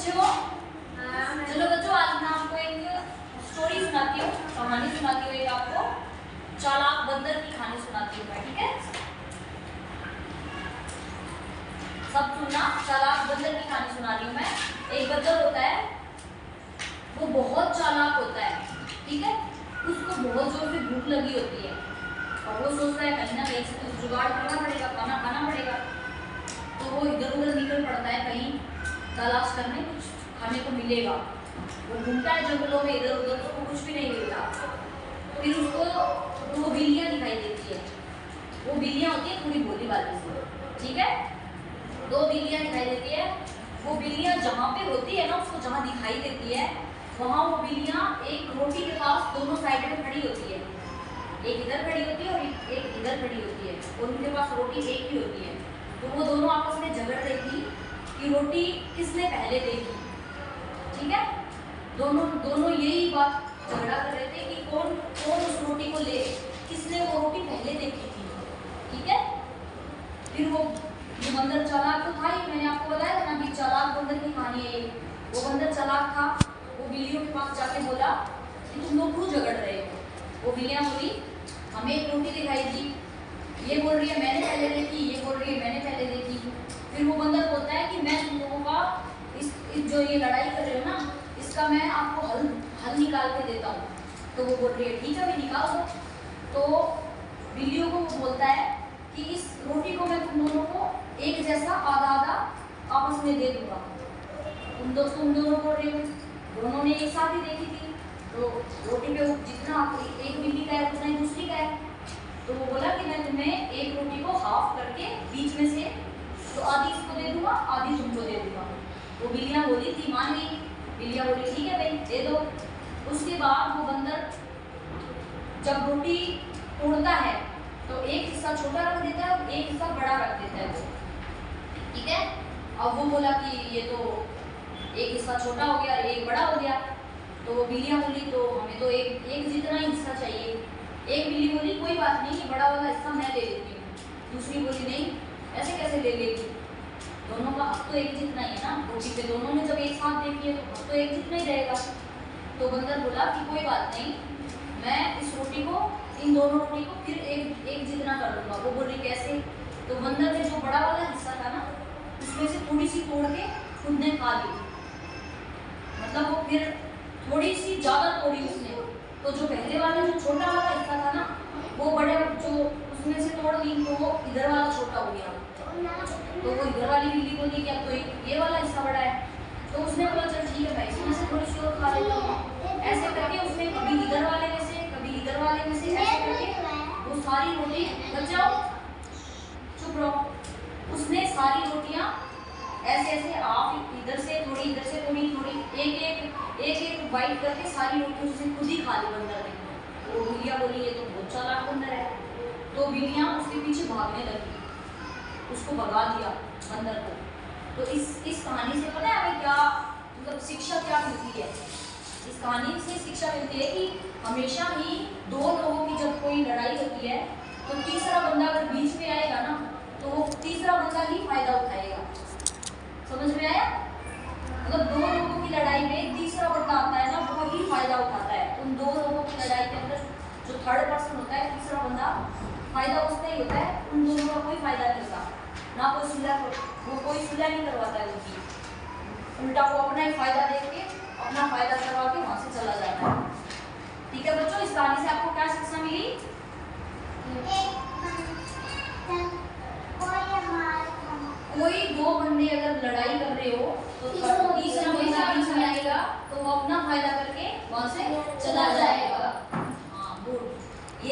अच्छे हो? चलो बच्चों, आज मैं आपको एक स्टोरी सुनाती हूँ, कहानी सुनाती हूँ, एक आपको चालाक बंदर की कहानी सुनाती हूँ मैं, ठीक है? सब सुनना, चालाक बंदर की कहानी सुना रही हूँ मैं। एक बंदर होता है, वो बहुत चालाक होता है, ठीक है? उसको बहुत जोर से भूख लगी होती है और वो सोचता है कहीं ना कहीं से कुछ जुगाड़ करना पड़ेगा, खाना खाना पड़ेगा। तो वो इधर उधर निकल पड़ता है, कहीं तलाश करने कुछ खाने को मिलेगा। वो घूमता है जंगलों में इधर उधर, तो कुछ भी नहीं मिलता। फिर उसको दो बिल्लियां दिखाई देती है। वो बिल्लियां होती है पूरी भोली वाली से, ठीक है? दो बिल्लियां दिखाई देती है। वो बिल्लियां जहाँ पे होती है ना, उसको जहाँ दिखाई देती है वहाँ वो बिल्लियां एक रोटी के पास दोनों साइड में खड़ी होती है। एक इधर खड़ी होती है और एक इधर खड़ी होती है, और उनके पास रोटी एक ही होती है। तो वो दोनों आपस में झगड़ रही थी कि रोटी किसने पहले देखी, ठीक है? दोनों यही बात झगड़ा कर रहे थे कि कौन कौन उस रोटी को ले, किसने वो रोटी पहले देखी थी, ठीक है? फिर वो बंदर चालाक तो था ही, मैंने आपको बताया था ना कि चालाक बंदर की कहानी है ये। वो बंदर चालाक था, वो बिल्लियों के पास जाके बोला कि तुम लोग क्यों झगड़ रहे हो? वो बिल्लियां बोली हमें एक रोटी दिखाई दी, ये बोल रही है मैंने पहले देखी, ये बोल रही है मैंने पहले देखी। फिर वो बंदर बोलता है कि मैं तुम लोगों का इस जो ये लड़ाई कर रहे हो ना, इसका मैं आपको हल निकाल के देता हूँ। तो वो बोल रही है ठीक है, भी निकाल दो। तो बिल्लियों को वो बोलता है कि इस रोटी को मैं तुम दोनों को एक जैसा आधा आधा आपस में दे दूंगा। तुम दोनों बोल रहे हो दोनों ने एक साथ ही देखी थी, तो रोटी पे जितना एक बिल्ली का है उतना ही दूसरी का है। तो वो बोला कि मैं तुम्हें एक रोटी को हाफ करके बीच में से तो आधी इसको दे दूंगा, आधी तुमको दे दूंगा। वो बिल्लियां बोली थी, मान गई। बिल्लियां बोली ठीक है भाई दे दो। उसके बाद वो बंदर जब रोटी तोड़ता है तो एक हिस्सा छोटा रख देता है और एक हिस्सा बड़ा रख देता है, ठीक है? अब वो बोला कि ये तो एक हिस्सा छोटा हो गया और एक बड़ा हो गया। तो वो बिल्लियां बोली तो हमें तो एक जितना ही हिस्सा चाहिए। एक बिल्ली बोली कोई बात नहीं, ये बड़ा वाला हिस्सा मैं ले लेती हूँ। दूसरी बोली नहीं, ऐसे कैसे ले लेगी, दोनों का हक तो एक जितना ही है ना, रोटी पे दोनों ने जब एक साथ देखी है तो हक तो एक जितना ही रहेगा। तो बंदर बोला कि कोई बात नहीं, मैं इस रोटी को, इन दोनों रोटी को फिर एक जितना कर दूंगा। वो बोल रही कैसे? तो बंदर ने जो बड़ा वाला हिस्सा था ना, उसमें से थोड़ी सी तोड़ के खुद ने खा ली। मतलब वो फिर थोड़ी सी ज्यादा तोड़ी उसने, तो जो पहले वाला जो छोटा वाला हिस्सा था ना, वो बड़े जो उसमें से तोड़ ली, तो वो इधर वाला छोटा हो गया। तो वो इधर वाली बिल्ली बोली कि अब तो ये वाला हिस्सा बड़ा है। तो उसने बोला चल ठीक है भाई, इसमें से थोड़ी सी और खा लेता हूँ। ऐसे करके उसने कभी इधर वाले में से, कभी इधर वाले में से, ऐसे करके वो सारी रोटी, बच जाओ चुप रहो, उसने सारी रोटियां ऐसे ऐसे आप इधर से थोड़ी, इधर से थोड़ी थोड़ी, एक बाइट करके सारी रोटी उसने खुद ही खा ली बंदर ने। तो बिल्लियां बोली ये तो बहुत चालाक बंदर है। तो बिल्लियां उसके पीछे भागने लगी, उसको भगा दिया बंदर को। तो इस कहानी से पता है हमें क्या मतलब शिक्षा क्या मिलती है? इस कहानी से शिक्षा मिलती है कि हमेशा ही दो लोगों की जब कोई लड़ाई होती है तो तीसरा बंदा अगर बीच में आएगा ना, तो वो तीसरा बंदा ही फायदा उठाएगा। समझ में आया? मतलब दो लोगों की लड़ाई में तीसरा बंदा आता है ना, वो ही फायदा उठाता है। उन दो लोगों की लड़ाई के अंदर जो थर्ड पर्सन होता है, तीसरा बंदा, फायदा उसका ही होता है। उन दोनों का कोई फायदा नहीं होता, ना कोई सुलह, वो कोई सुलह नहीं करवाता है उनकी। उल्टा वो अपना ही फायदा देख के, अपना फायदा करवा के वहां से चला जाता है। ठीक है बच्चों, इस कहानी से आपको क्या शिक्षा मिली? कोई दो बंदे अगर लड़ाई कर रहे हो तो तीसरा बंदा बीच में आएगा तो वो अपना फायदा करके वहां से चला जाएगा।